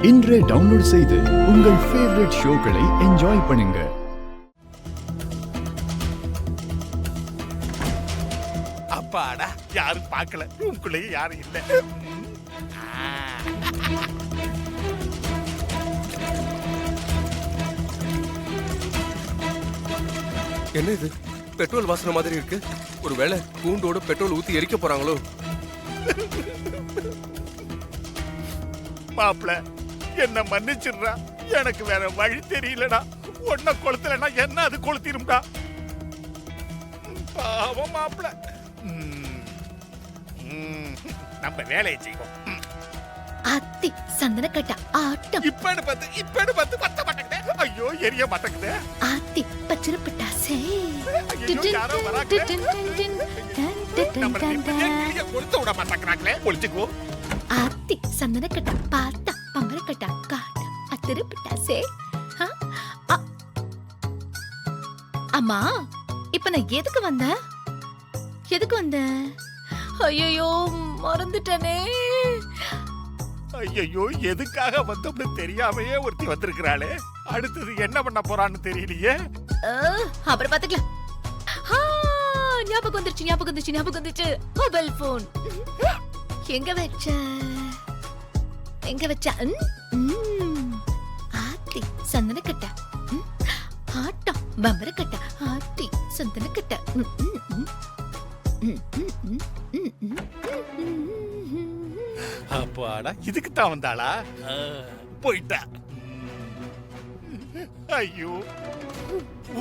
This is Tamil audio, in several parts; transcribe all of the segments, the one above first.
இன்றே டவுன்லோட் செய்து உங்கள் ஃபேவரட் ஷோக்களை என்ஜாய் பண்ணுங்க. அப்பாடா, யாரும் பார்க்கல, ரூம்குள்ளேயே யாரும் இல்ல. என்ன இது? பெட்ரோல் வாசனை மாதிரி இருக்கு. ஒருவேளை கூண்டோட பெட்ரோல் ஊத்தி எரிக்க போறாங்களோ? மாப்பிள, என்ன மன்னிச்சிடுறா, எனக்கு வேற வழி தெரியலடா. ஒன்ன கொளுத்தலனா என்ன அது கொளுத்திரும்டா. பாவம் மாப்பிள. நம்ம வேலையை செய்வோம். அத்தி சந்தன கட்ட ஆட்டம் இப்பன்னு பார்த்து பத்த மாட்டேங்குதே. ஐயோ, எரிய மாட்டேங்குதே. ஆத்தி பச்சர பட்டாசே ஐயோ, யாரோ வராங்க. நம்ம கிளிய கொளுத்த விட மாட்டேங்கிறாங்களே. ஒளிச்சுக்கோ. ஆத்தி சந்தன கட்ட பாத்தா பம்பர கட்ட காட்ட அத்திர பட்டாசே. அம்மா, இப்ப நான் எதுக்கு வந்தேன்? ஐயோ, மறந்துட்டனே. ஐயோ, எதுக்காக வந்தோம்னு தெரியாமையே ஒருத்தி வந்திருக்கிறாளே. அடுத்தது என்ன பண்ண போறான்னு தெரியலையே. அப்புறம் பாத்துக்கலாம். ஞாபகம் வந்துருச்சு. மொபைல் போன் எங்க வச்ச? ஆத்தி சந்தன கட்ட ஆட்டம் பம்பர கட்ட ஆத்தி சந்தன கட்ட. அப்பாடா, இதுக்கு தான் வந்தாளா? போயிட்டா. ஐயோ,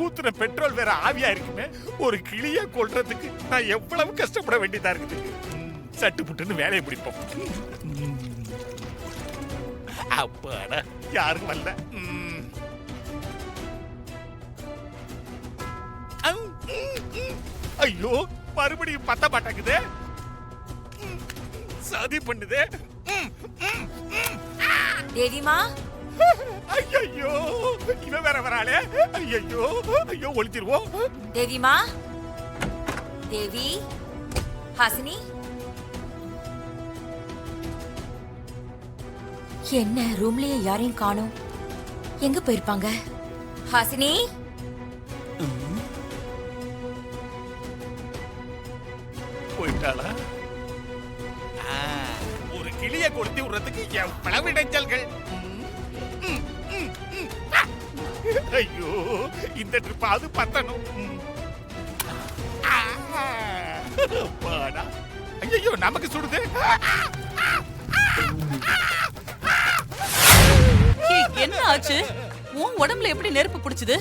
ஊத்துன பெட்ரோல் வேற ஆவியா இருக்குமே. ஒரு கிளிய கொல்றதுக்கு நான் எவ்வளவு கஷ்டப்பட வேண்டியதா இருக்குது. சட்டு புட்டுன்னு வேலையை பிடிப்போம். அப்பாடா, யாரும் வரல. ஐயோ, மறுபடியும் பத்த மாட்டேங்குது. சதி பண்ணுதே. தேவிமா, ஐயோ, இவன் வேற வராளே. ஐயோ, ஒளிச்சிருவோம். தேவிமா, தேவி, ஹாசினி, என்ன ரூம்லயே யாரையும் காணோம்? எங்க போயிருப்பாங்க? ஹாசினி, போயிட்டாளா? ஒரு கிளிய கொடுத்து விடுறதுக்கு எவ்வளவு இடைஞ்சல்கள். ஐயோ, இந்த ட்ரிப் அது பத்தணும். ஐயோ, நமக்கு சுடுது. என்ன ஆச்சு? உன் உடம்புல எப்படி நெருப்பு பிடிச்சது?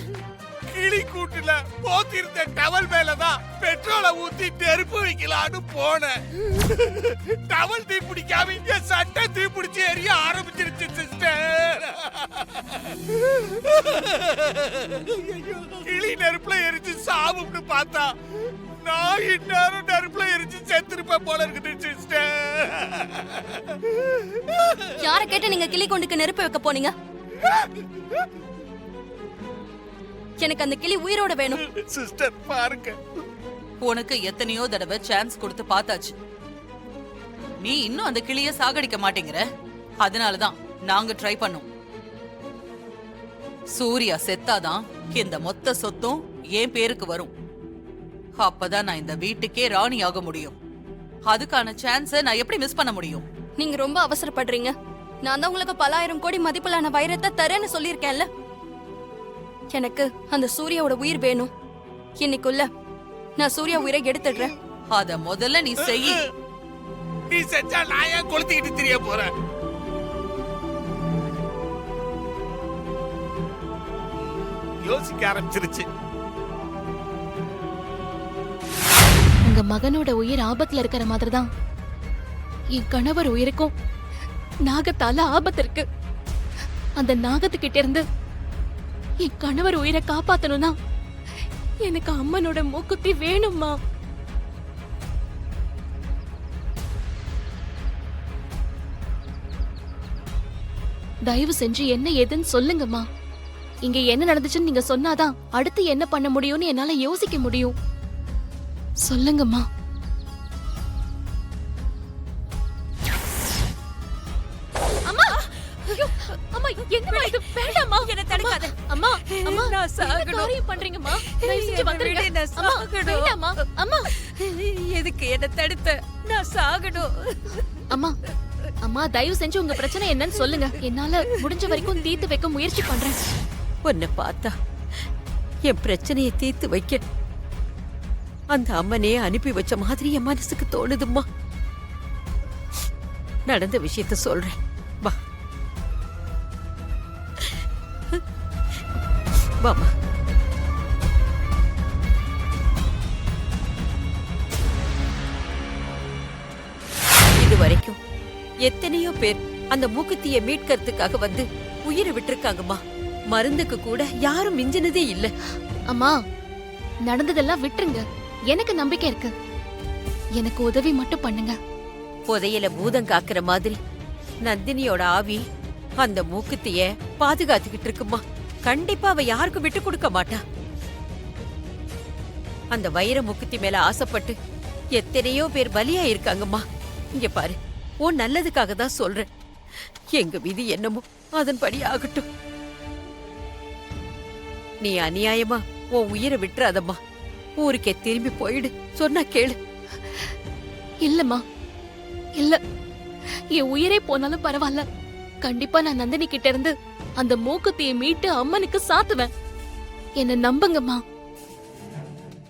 கிளி கூட்டுல போத்திருந்த டவல் மேலதான் பெட்ரோலை ஊத்தி நெருப்பு வைக்கலான்னு போனேன். டவல் தீ பிடிக்காம என் சட்டை தீ பிடிச்சி எரிய ஆரம்பிச்சிருச்சு சிஸ்டர். கிளி நெருப்புல எரிச்சு சாவும்னு பார்த்தா நான் இந்நேரம் நெருப்புல எரிச்சு செத்துருப்பேன் போல இருக்குது சிஸ்டர். யார கேட்டு நீங்க கிளி கொண்டுக்கு நெருப்பு வைக்க போனீங்க? எனக்கு அந்த கிளி உயிரோட வேணும். சிஸ்டர் பாருங்க, உனக்கு எத்தனையோ தடவை சான்ஸ் கொடுத்து பார்த்தாச்சு. நீ இன்னும் அந்த கிளிய சாகடிக்க மாட்டேங்கிற. அதனாலதான் நாங்க ட்ரை பண்ணோம். சூர்யா செத்தாதான் இந்த மொத்த சொத்தும் என் பேருக்கு வரும். அப்பதான் நான் இந்த வீட்டுக்கே ராணி ஆக முடியும். அதுக்கான சான்ஸ நான் எப்படி மிஸ் பண்ண முடியும்? நீங்க ரொம்ப அவசரப்படுறீங்க. நான் தான் உங்களுக்கு பல ஆயிரம் கோடி மதிப்பிலான வைரத்தை தரேன்னு சொல்லியிருக்கேன்ல. எனக்கு அந்த சூர்யாவோட உயிர் வேணும். இன்னைக்குள்ள நான் சூர்யா உயிரை எடுத்துடுறேன். அத முதல்ல நீ செய். நீ செஞ்சா நான் ஏன் கொளுத்திக்கிட்டு தெரிய போறேன்? யோசிக்க ஆரம்பிச்சிருச்சு. உங்க மகனோட உயிர் ஆபத்துல இருக்கிற மாதிரிதான் என் கணவர் உயிருக்கும் நாகத்தால ஆபத்து இருக்கு. அந்த நாகத்துக்கிட்ட இருந்து என் கணவர் உயிரை காப்பாத்தணும்னா எனக்கு அம்மனோட மூக்குத்தி வேணும்மா. தயவு செஞ்சு என்ன ஏதுன்னு சொல்லுங்கம்மா. இங்க என்ன நடந்துச்சுன்னு நீங்க சொன்னாதான் அடுத்து என்ன பண்ண முடியும்னு என்னால யோசிக்க முடியும். சொல்லுங்கம்மா. ஐயோ, அம்மா என்னம்மா இது வேண்டாம்மா என்ன தடுக்காத. அம்மா அம்மா நான் சாகணும். என்ன காரியம் பண்றீங்கம்மா தயவு செஞ்சு என்னை வந்துருங்க விடு, நான் அம்மா சாகணும். வேண்டாம்மா அம்மா எதுக்கு என்ன தடுத்த? நான் சாகணும். அம்மா அம்மா தயவு செஞ்சு உங்க பிரச்சனை என்னன்னு சொல்லுங்க என்னால முடிஞ்ச வரைக்கும் தீர்த்து வைக்க முயற்சி பண்றேன் உன்னை பார்த்தா என் பிரச்சனையை தீர்த்து வைக்க அந்த அம்மனே அனுப்பி வச்ச மாதிரி என் மனசுக்கு தோணுதும்மா. நடந்த விஷயத்த சொல்றேன், வா வாமா. இது வரைக்கும் எத்தனையோ பேர் அந்த மூக்குத்திய மீட்கிறதுக்காக வந்து உயிரை விட்டிருக்காங்கம்மா. மருந்துக்கு கூட யாரும் மிஞ்சினதே இல்ல. அம்மா நடந்ததெல்லாம் விட்டுருங்க எனக்கு நம்பிக்கை இருக்கு எனக்கு உதவி மட்டும் பண்ணுங்க புதையல பூதம் காக்குற மாதிரி நந்தினியோட ஆவி அந்த மூக்குத்திய பாதுகாத்துக்கிட்டு இருக்குமா. கண்டிப்பா அவ யாருக்கும் விட்டு கொடுக்க மாட்டா. அந்த வைர மூக்குத்தி மேல ஆசைப்பட்டு எத்தனையோ பேர் பலியா இருக்காங்கம்மா. இங்க பாரு, உன் நல்லதுக்காக தான் சொல்றேன். எங்க விதி என்னமோ அதன்படி ஆகட்டும். நீ அநியாயமா உன் உயிரை விட்டுறாதம்மா. ஊருக்கே திரும்பி போயிடு. சொன்னா கேளு. இல்லம்மா இல்ல என் உயிரே போனாலும் பரவாயில்ல கண்டிப்பா நான் நந்தினி கிட்ட இருந்து அந்த மூக்குத்தியை மீட்டு அம்மனுக்கு சாத்துவேன் என்ன நம்புங்கம்மா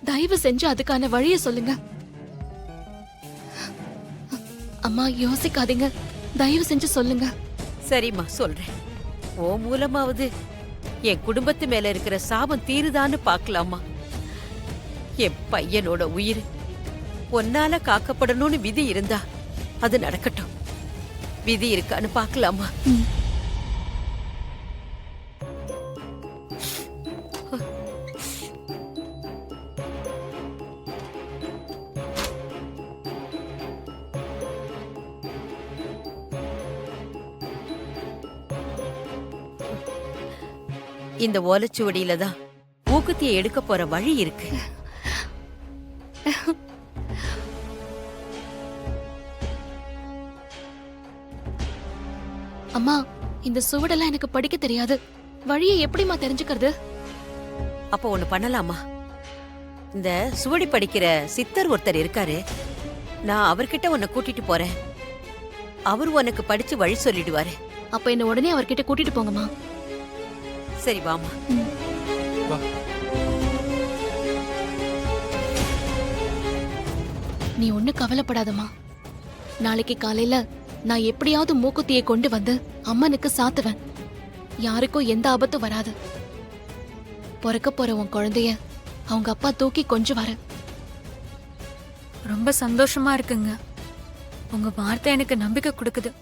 தயவு செஞ்சு அதுக்கான வழிய சொல்லுங்க அம்மா யோசிக்காதீங்க தயவு செஞ்சு சொல்லுங்க சரிம்மா, சொல்றேன். ஓ மூலமாவது என் குடும்பத்து மேல இருக்கிற சாபம் தீருதான்னு பாக்கலாமா. என் பையனோட உயிர் ஒன்னால காக்கப்படணும்னு விதி இருந்தா அது நடக்கட்டும். விதி இருக்கான்னு பாக்கலாமா. இந்த ஓலைச்சுவடியில தான் மூக்குத்தியை எடுக்க போற வழி இருக்கு. அம்மா இந்த சுவடெல்லாம் எனக்கு படிக்க தெரியாது வழியை எப்படிம்மா தெரிஞ்சுக்கிறது அப்ப ஒண்ணு பண்ணலாமா? இந்த சுவடி படிக்கிற சித்தர் ஒருத்தர் இருக்காரு, நான் அவர்கிட்ட உன்னை கூட்டிட்டு போறேன். அவர் உனக்கு படிச்சு வழி சொல்லிடுவாரு. அப்ப என்ன உடனே அவர்கிட்ட கூட்டிட்டு போங்கம்மா சரி வாமா. வா. நீ ஒண்ணு கவலைப்படாதம்மா நாளைக்கு காலையில நான் எப்படியாவது மூக்குத்தியை கொண்டு வந்து அம்மனுக்கு சாத்துவேன் யாருக்கும் எந்த ஆபத்தும் வராது பிறக்க போற உன் குழந்தைய அவங்க அப்பா தூக்கி கொஞ்சம் வர ரொம்ப சந்தோஷமா இருக்குங்க. உங்க வார்த்தை எனக்கு நம்பிக்கை கொடுக்குது.